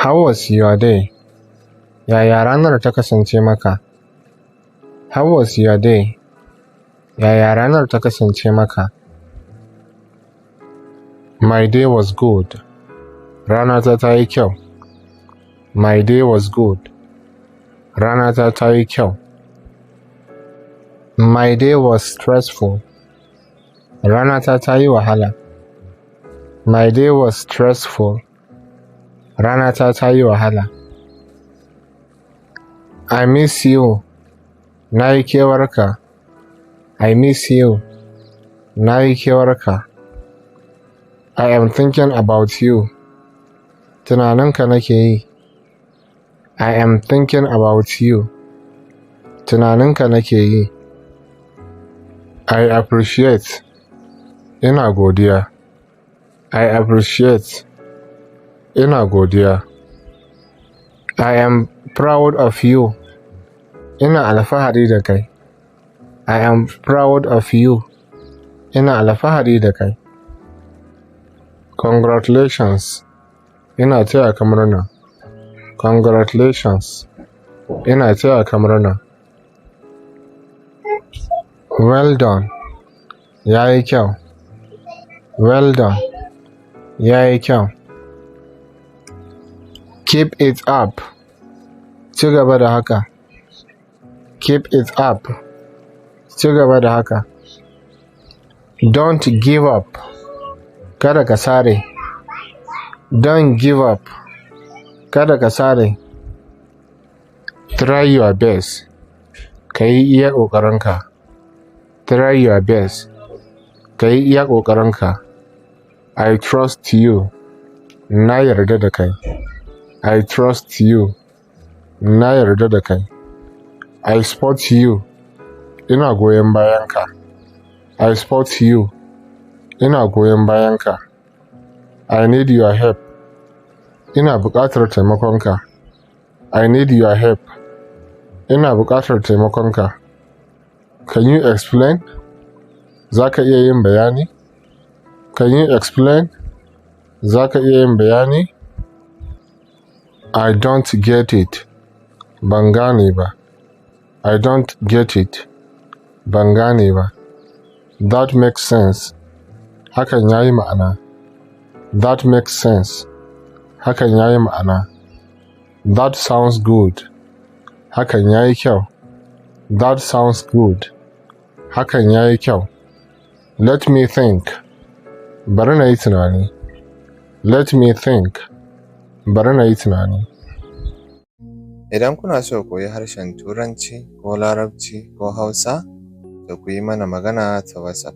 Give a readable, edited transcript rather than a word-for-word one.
How was your day? Yaya ranar ta kasance maka? How was your day? Yaya ranar ta kasance maka? My day was good. Ranata ta yi kyau. My day was good. Ranata ta yi kyau. My day was stressful. Ranata ta yi wahala. My day was stressful. Ranata ta yi wahala. I miss you. Na yi kewarka. I miss you. Na yi kewarka. I am thinking about you. Tunaninka nake yi. I am thinking about you. Tunaninka nake yi. I appreciate. Ina godiya. I appreciate. Ina godiya. I am proud of you. Ina alfahari da kai. I am proud of you. Ina alfahari da kai. Congratulations. Ina taya ka murna. Congratulations. Ina taya ka murna. Well done. Yayi kyau. Well done. Yayi kyau. Keep it up. Ci gaba da haka. Keep it up. Ci gaba da haka. Don't give up. Kada ka sare. Don't give up. Kada ka sare. Try your best. Ka yi iya ƙoƙarinka. Try your best. Ka yi iya ƙoƙarinka. I trust you. Na yarda da kai. I trust you. Na yarda da kai. I support you. Ina goyon bayanka. I support you. Ina goyon bayanka. I need your help. Ina buƙatar taimakonka. I need your help. Ina buƙatar taimakonka. Can you explain? Za ka iya yin bayani? Can you explain? Za ka iya yin bayani? I don't get it. Ban gane ba. I don't get it. Ban gane ba. That makes sense. Hakan yayi ma'ana. That makes sense. Hakan yayi ma'ana. That sounds good. Hakan yayi kyau. That sounds good. Hakan yayi kyau. Let me think. Bari na yi tunani. Let me think. Bari na yi tunani. Idan kuna so ku koyi harshen Turanci ko Larabci ko Hausa, to ku yi mana magana ta WhatsApp.